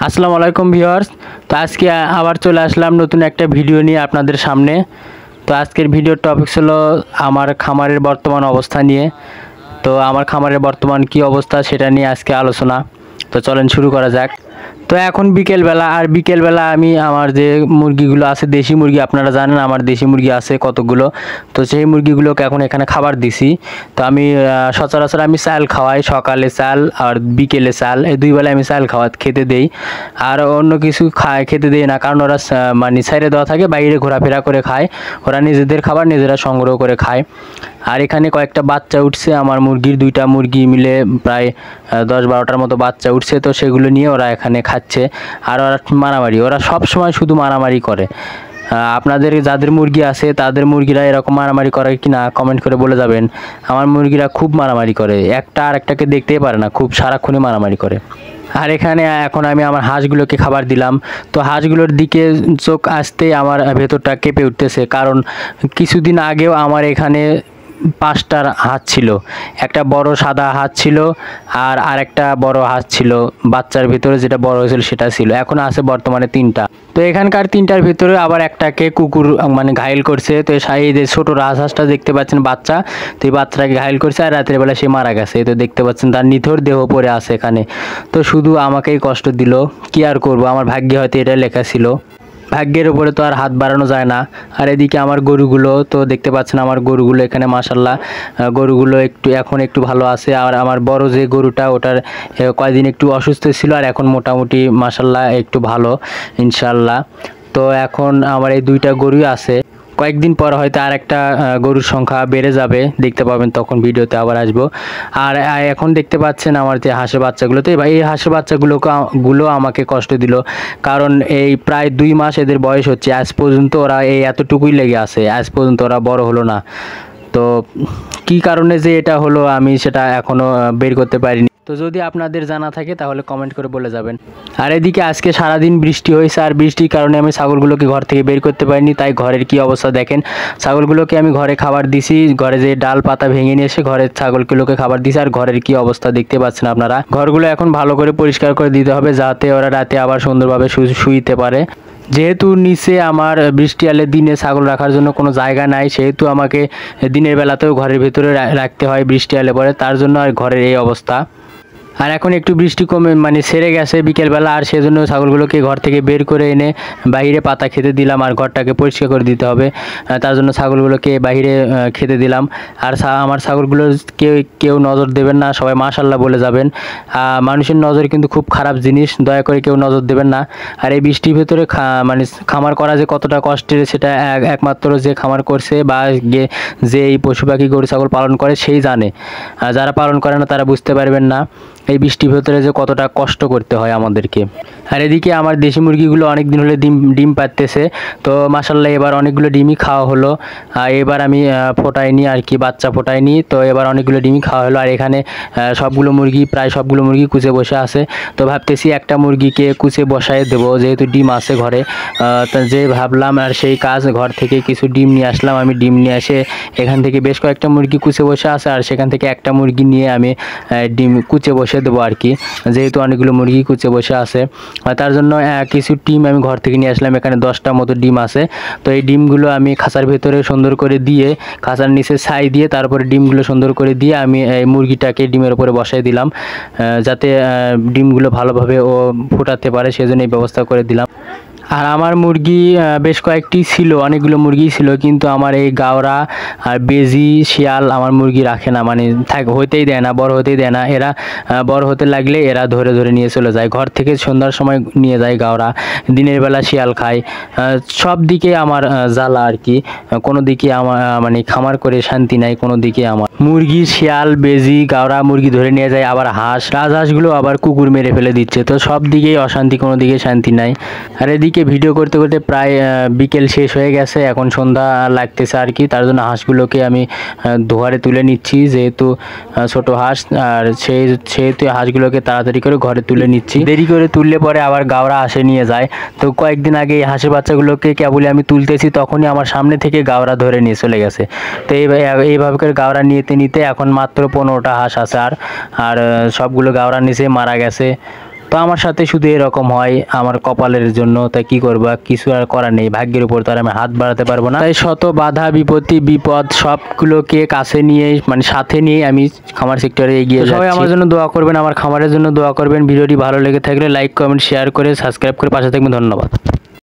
আসসালামু আলাইকুম ভিউয়ার্স। তো আজকে আবার চলে আসলাম নতুন একটা ভিডিও নিয়ে আপনাদের সামনে। তো আজকের ভিডিওর টপিক হলো আমার খামারের বর্তমান অবস্থা নিয়ে। তো আমার খামারের বর্তমান কি অবস্থা সেটা নিয়ে আজকে আলোচনা। তো চলেন শুরু করা যাক। তো এখন বিকেলবেলা আমি আমার যে মুরগিগুলো আছে, দেশি মুরগি, আপনারা জানেন আমার দেশি মুরগি আছে কতগুলো। তো সেই মুরগিগুলোকে এখন এখানে খাবার দিছি। তো আমি সচরাচর আমি চাল খাওয়াই, সকালে চাল আর বিকেলে চাল, এই দুই বেলায় আমি চাল খেতে দেই। আর অন্য কিছু খেতে দেই না, কারণ ওরা মানে ছাইড়ে দেওয়া থাকে, বাইরে ঘোরাফেরা করে খায়। ওরা নিজেদের খাবার নিজেরা সংগ্রহ করে খায়। আর এখানে কয়েকটা বাচ্চা উঠছে আমার মুরগির, দুইটা মুরগি মিলে প্রায় 10-12টার মতো বাচ্চা উঠছে। তো সেগুলো নিয়ে ওরা এখানে খাচ্ছে। আর ওরা মারামারি, ওরা সব সময় শুধু মারামারি করে। আপনাদের যাদের মুরগি আছে তাদের মুরগিরা এরকম মারামারি করে কি না কমেন্ট করে বলে যাবেন। আমার মুরগিরা খুব মারামারি করে, একটা আর একটাকে দেখতেই পারে না, খুব সারাক্ষণই মারামারি করে। আর এখানে এখন আমি আমার হাঁসগুলোকে খাবার দিলাম। তো হাঁসগুলোর দিকে চোখ আসতেই আমার ভেতরটা কেঁপে উঠতেছে, কারণ কিছুদিন আগেও আমার এখানে 5টা হাঁস ছিল। একটা বড় সাদা হাঁস ছিল, আর আরেকটা বড় হাঁস ছিল বাচ্চার ভিতরে, যেটা বড় হয়েছিল সেটা ছিল। এখন আছে বর্তমানে 3টা। তো এখানকার 3টার ভিতরে আবার একটাকে কুকুর মানে ঘায়েল করছে। তো এই যে ছোট রাজহাঁসটা দেখতে পাচ্ছেন বাচ্চা, তো এই বাচ্চাটাকে ঘায়েল করছে, আর রাতের বেলা সে মারা গেছে। তো দেখতে পাচ্ছেন তার নিথর দেহ পড়ে আছে এখানে। তো শুধু আমাকেই কষ্ট দিল, কি আর করব, আমার ভাগ্যে হয়তো এটা লেখা ছিল। ভাগ্যের উপরে তো আর হাত বাড়ানো যায় না। আর এদিকে আমার গরুগুলো তো দেখতে পাচ্ছেন, আমার গরুগুলো এখানে মাশাল্লাহ গরুগুলো এখন একটু ভালো আছে। আর আমার বড় যে গরুটা, ওটার কয়েকদিন একটু অসুস্থ ছিল, আর এখন মোটামুটি মাশাল্লাহ একটু ভালো ইনশাল্লাহ। তো এখন আমার এই 2টা গরুই আছে। কয়েকদিন পর হয়তো আর একটা গরুর সংখ্যা বেড়ে যাবে, দেখতে পাবেন, তখন ভিডিওতে আবার আসবো। আর এখন দেখতে পাচ্ছেন আমার যে হাঁসের বাচ্চাগুলো, তো এই হাঁসের বাচ্চাগুলো আমাকে কষ্ট দিল, কারণ এই প্রায় 2 মাস এদের বয়স হচ্ছে, আজ পর্যন্ত ওরা এই এতটুকুই লেগে আছে, আজ পর্যন্ত ওরা বড় হলো না। তো কি কারণে যে এটা হলো আমি সেটা এখনও বের করতে পারিনি। তো যদি আপনাদের জানা থাকে তাহলে কমেন্ট করে বলে যাবেন। আর এদিকে আজকে সারাদিন বৃষ্টি হয়েছে, আর বৃষ্টির কারণে আমি ছাগলগুলোকে ঘর থেকে বের করতে পারিনি। তাই ঘরের কি অবস্থা দেখেন। ছাগলগুলোকে আমি ঘরে খাবার দিছি, ঘরে যে ডাল পাতা ভেঙে নিয়ে এসে ঘরের ছাগলগুলোকে খাবার দিছি। আর ঘরের কি অবস্থা দেখতে পাচ্ছেন আপনারা। ঘরগুলো এখন ভালো করে পরিষ্কার করে দিতে হবে, যাতে ওরা রাতে আবার সুন্দরভাবে শুইতে পারে। যেহেতু নিচে আমার বৃষ্টি এলে দিনে ছাগল রাখার জন্য কোনো জায়গা নাই, সেহেতু আমাকে দিনের বেলাতেও ঘরের ভিতরে রাখতে হয় বৃষ্টি এলে পরে, তার জন্য আর ঘরের এই অবস্থা। আর এখন একটু বৃষ্টি কমে মানে সেরে গেছে বিকেলবেলা, আর সেজন্য ছাগলগুলোকে ঘর থেকে বের করে এনে বাইরে পাতা খেতে দিলাম। আর ঘরটাকে পরিষ্কার করে দিতে হবে, তার জন্য ছাগলগুলোকে বাইরে খেতে দিলাম। আর আমার ছাগলগুলো কেউ নজর দেবেন না, সবাই মাশাল্লাহ বলে যাবেন। মানুষের নজর কিন্তু খুব খারাপ জিনিস, দয়া করে কেউ নজর দেবেন না। আর এই বৃষ্টির ভেতরে মানে খামার করা যে কতটা কষ্টের, সেটা একমাত্র যে খামার করছে বা যে এই পশু পাখি গরু ছাগল পালন করে সেই জানে। যারা পালন করে না তারা বুঝতে পারবেন না এই বৃষ্টির ভেতরে যে কতটা কষ্ট করতে হয় আমাদেরকে। আর এদিকে আমার দেশি মুরগিগুলো অনেক দিন হলে ডিম পাড়তেছে। তো মাশাল্লাহ এবার অনেকগুলো ডিমই খাওয়া হলো। এবার আমি ফোটাইনি আর কি, বাচ্চা ফোটাইনি, তো এবার অনেকগুলো ডিমই খাওয়া হলো। আর এখানে প্রায় সবগুলো মুরগি কুচে বসে আছে। তো ভাবতেছি একটা মুরগিকে কুচে বসায় দেবো, যেহেতু ডিম আছে ঘরে। যে ভাবলাম, আর সেই কাজ, ঘর থেকে কিছু ডিম নিয়ে আসলাম। আমি ডিম নিয়ে এসে এখান থেকে বেশ কয়েকটা মুরগি কুচে বসে আছে, আর সেখান থেকে একটা মুরগি নিয়ে আমি ডিম কুচে বসে দেবো আর কি, যেহেতু অনেকগুলো মুরগি কুচে বসে আছে। তার জন্য কিছু ডিম আমি ঘর থেকে নিয়ে আসলাম। এখানে 10টা মতো ডিম আছে। তো এই ডিমগুলো আমি খাঁচার ভেতরে সুন্দর করে দিয়ে, খাঁচার নিচে ছাই দিয়ে, তারপরে ডিমগুলো সুন্দর করে দিয়ে আমি এই মুরগিটাকে ডিমের উপরে বসাই দিলাম, যাতে ডিমগুলো ভালোভাবে ও ফোটাতে পারে, সেজন্য এই ব্যবস্থা করে দিলাম। আর আমার মুরগি বেশ কয়েকটি ছিল, অনেকগুলো মুরগি ছিল, কিন্তু আমার এই গাওরা আর বেজি শিয়াল আমার মুরগি রাখে না, মানে হইতেই দেয় না, বড় হতেই দেয় না। এরা বড় হতে লাগলে এরা ধরে ধরে নিয়ে চলে যায়, ঘর থেকে সন্ধ্যার সময় নিয়ে যায় গাওরা, দিনের বেলা শিয়াল খায়। সব দিকে আমার জ্বালা আর কি, কোনো দিকে আমার মানে খামার করে শান্তি নাই, কোনো দিকে আমার মুরগি শিয়াল বেজি গাওরা মুরগি ধরে নিয়ে যায়, আবার রাজহাঁসগুলো আবার কুকুর মেরে ফেলে দিচ্ছে। তো সব দিকেই অশান্তি, কোনো দিকে শান্তি নাই। আর এদিকে ভিডিও করতে করতে প্রায় বিকেল শেষ হয়ে গেছে, এখন সন্ধ্যা লাগতেছে আর কি, তার জন্য হাঁসগুলোকে আমি দুয়ারে তুলে নিচ্ছি, যেহেতু ছোট হাঁস, আর সেহেতু হাঁসগুলোকে তাড়াতাড়ি করে ঘরে তুলে নিচ্ছি। দেরি করে তুললে পরে আবার গাওরা আসে নিয়ে যায়। তো কয়েকদিন আগে এই হাঁসের বাচ্চাগুলোকে কেবলই আমি তুলতেছি, তখনই আমার সামনে থেকে গাওরা ধরে নিয়ে চলে গেছে। তো এইভাবে করে গাওরা নিতে এখন মাত্র 15টা হাঁস আছে, আর সবগুলো গাওরা নিচে মারা গেছে। তো আমার সাথে শুধু এরকম হয় আমার কপালের জন্য, তাই কি করবা, কিছু আর করার নেই, ভাগ্যের উপর তো আর আমি হাত বাড়াতে পারবো না। তাই শত বাধা বিপত্তি বিপদ সবগুলোকে কাছে নিয়ে মানে সাথে নিয়ে আমি খামার সেক্টরে এগিয়ে যাচ্ছি। সবাই আমার জন্য দোয়া করবেন, আমার খামারের জন্য দোয়া করবেন। ভিডিওটি ভালো লেগে থাকলে লাইক কমেন্ট শেয়ার করে সাবস্ক্রাইব করে পাশে থাকবেন। ধন্যবাদ।